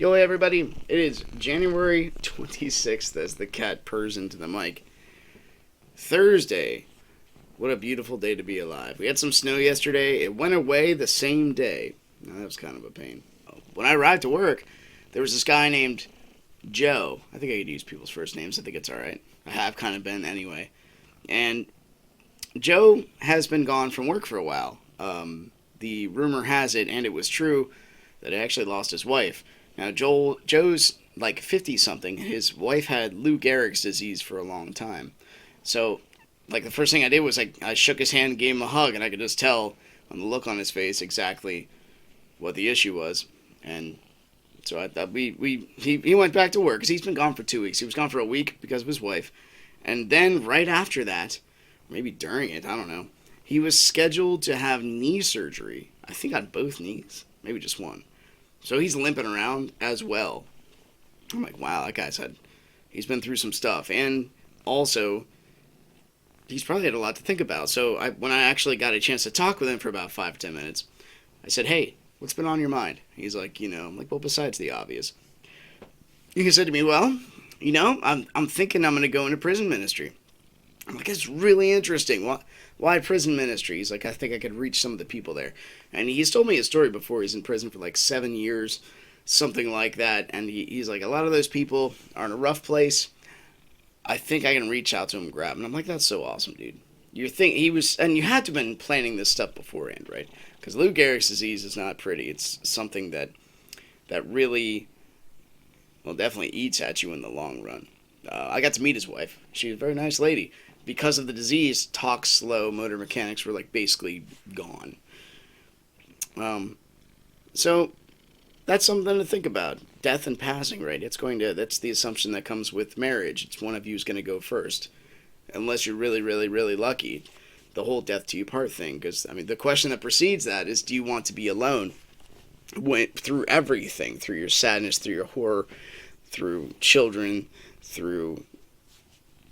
Yo, everybody, it is January 26th as the cat purrs into the mic. Thursday. What a beautiful day to be alive. We had some snow yesterday. It went away the same day. Now, that was kind of a pain. When I arrived to work, there was this guy named Joe. I think I could use people's first names. I think it's alright. I have kind of been anyway. And Joe has been gone from work for a while. The rumor has it, and it was true, that he actually lost his wife. Now, Joe's like 50-something. His wife had Lou Gehrig's disease for a long time. So, like, the first thing I did was I shook his hand and gave him a hug, and I could just tell on the look on his face exactly what the issue was. And so I thought he went back to work, because he's been gone for 2 weeks. He was gone for a week because of his wife. And then right after that, maybe during it, I don't know, he was scheduled to have knee surgery. I think on both knees. Maybe just one. So he's limping around as well. I'm like, wow, he's been through some stuff. And also, he's probably had a lot to think about. So when I actually got a chance to talk with him for about 5 or 10 minutes, I said, hey, what's been on your mind? He's like, I'm like, well, besides the obvious. He said to me, well, I'm thinking I'm going to go into prison ministry. I'm like, it's really interesting. Why prison ministry? He's like, I think I could reach some of the people there. And he's told me a story before. He's in prison for like 7 years, something like that. And he's like, a lot of those people are in a rough place. I think I can reach out to him and grab him. And I'm like, that's so awesome, dude. And you had to have been planning this stuff beforehand, right? Because Lou Gehrig's disease is not pretty. It's something that really, well, definitely eats at you in the long run. I got to meet his wife. She was a very nice lady. Because of the disease, talk slow motor mechanics were like basically gone. So that's something to think about. Death and passing, right? That's the assumption that comes with marriage. It's one of you is going to go first. Unless you're really, really, really lucky. The whole death to you part thing. Because, the question that precedes that is, do you want to be alone? Through everything. Through your sadness, through your horror, through children, through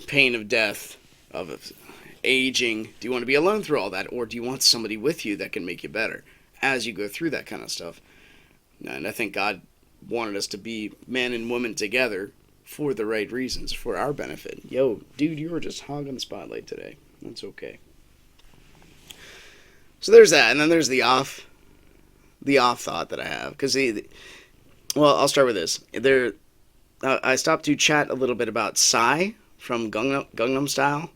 pain of death, of aging. Do you want to be alone through all that, or do you want somebody with you that can make you better as you go through that kind of stuff? And I think God wanted us to be man and woman together for the right reasons, for our benefit. Yo, dude, you were just hogging the spotlight today. That's okay. So there's that, and then there's the off thought that I have, because well, I'll start with this. I stopped to chat a little bit about Psy from Gangnam Style.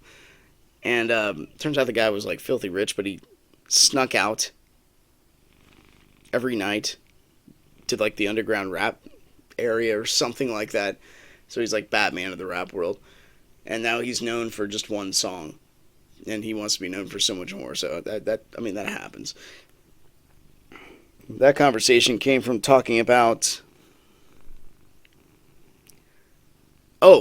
And turns out the guy was like filthy rich, but he snuck out every night to like the underground rap area or something like that. So he's like Batman of the rap world. And now he's known for just one song. And he wants to be known for so much more. So that happens. That conversation came from talking about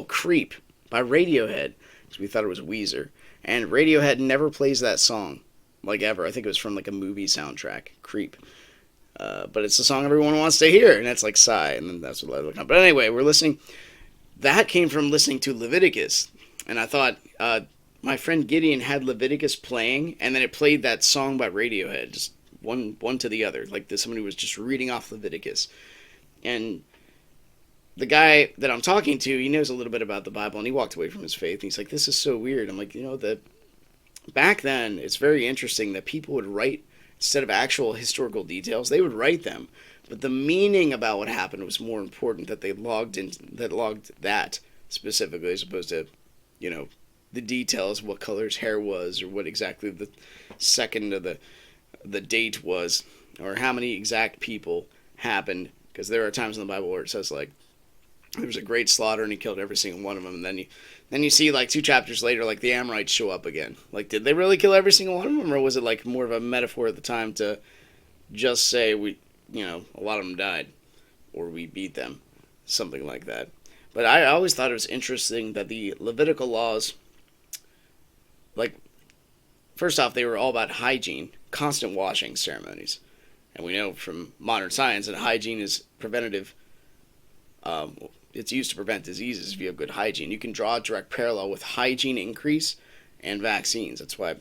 Creep by Radiohead. Because we thought it was Weezer. And Radiohead never plays that song, like ever. I think it was from like a movie soundtrack, Creep. But it's the song everyone wants to hear, and that's like Psy, and then that's what I look up. But anyway, we're listening. That came from listening to Leviticus, and I thought my friend Gideon had Leviticus playing, and then it played that song by Radiohead, just one to the other, like somebody was just reading off Leviticus. And the guy that I'm talking to, he knows a little bit about the Bible, and he walked away from his faith. And he's like, this is so weird. I'm like, back then, it's very interesting that people would write, instead of actual historical details, they would write them. But the meaning about what happened was more important, that they logged that specifically, as opposed to, the details, what color his hair was, or what exactly the second of the date was, or how many exact people happened. Because there are times in the Bible where it says, like, there was a great slaughter, and he killed every single one of them. And then you see, like, 2 chapters later, like, the Amorites show up again. Like, did they really kill every single one of them? Or was it, like, more of a metaphor at the time to just say, a lot of them died. Or we beat them. Something like that. But I always thought it was interesting that the Levitical laws, like, first off, they were all about hygiene. Constant washing ceremonies. And we know from modern science that hygiene is preventative. It's used to prevent diseases if you have good hygiene. You can draw a direct parallel with hygiene increase and vaccines. That's why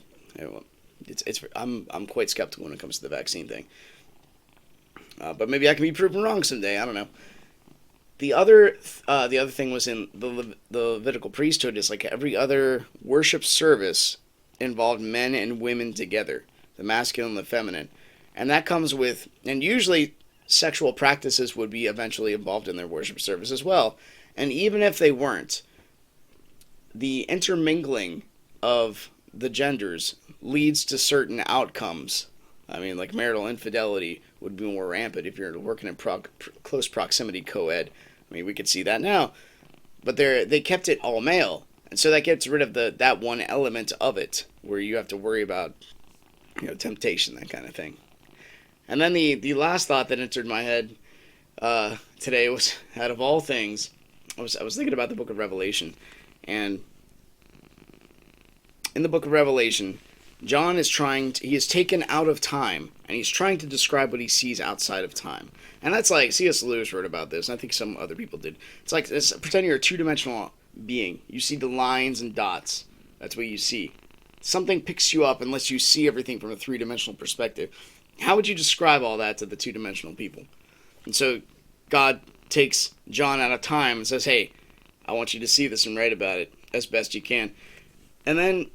I'm quite skeptical when it comes to the vaccine thing. But maybe I can be proven wrong someday. I don't know. The other thing was in the Levitical priesthood is like every other worship service involved men and women together, the masculine and the feminine, and that comes with, and usually sexual practices would be eventually involved in their worship service as well, and even if they weren't, the intermingling of the genders leads to certain outcomes. I mean, like marital infidelity would be more rampant if you're working in close proximity co-ed. I mean, we could see that now, but they kept it all male, and so that gets rid of that one element of it where you have to worry about temptation, that kind of thing. And then the last thought that entered my head today was, out of all things, I was thinking about the Book of Revelation, and in the Book of Revelation, John he is taken out of time, and he's trying to describe what he sees outside of time. And that's like, C.S. Lewis wrote about this, and I think some other people did. It's pretend you're a two-dimensional being. You see the lines and dots. That's what you see. Something picks you up and lets you see everything from a three-dimensional perspective. How would you describe all that to the two-dimensional people? And so God takes John out of time and says, hey, I want you to see this and write about it as best you can. And then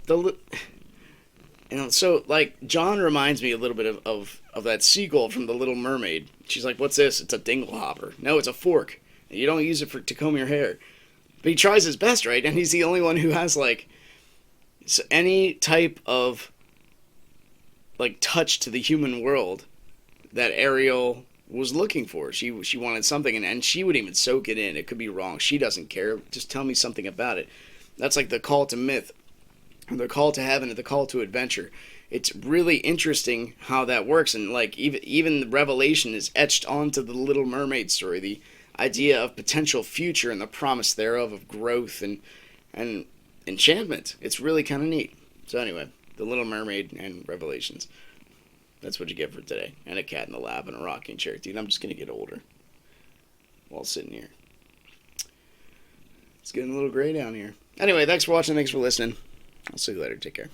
so like John reminds me a little bit of that seagull from The Little Mermaid. She's like, what's this? It's a dinglehopper. No, it's a fork. You don't use it to comb your hair. But he tries his best, right? And he's the only one who has like any type of like touch to the human world that Ariel was looking for. She wanted something, and she would even soak it in. It could be wrong. She doesn't care. Just tell me something about it. That's like the call to myth, the call to heaven, the call to adventure. It's really interesting how that works, and like even the Revelation is etched onto the Little Mermaid story. The idea of potential future and the promise thereof of growth and enchantment. It's really kind of neat. So anyway, the Little Mermaid and Revelations. That's what you get for today. And a cat in the lab and a rocking chair. Dude, I'm just going to get older while sitting here. It's getting a little gray down here. Anyway, thanks for watching. Thanks for listening. I'll see you later. Take care.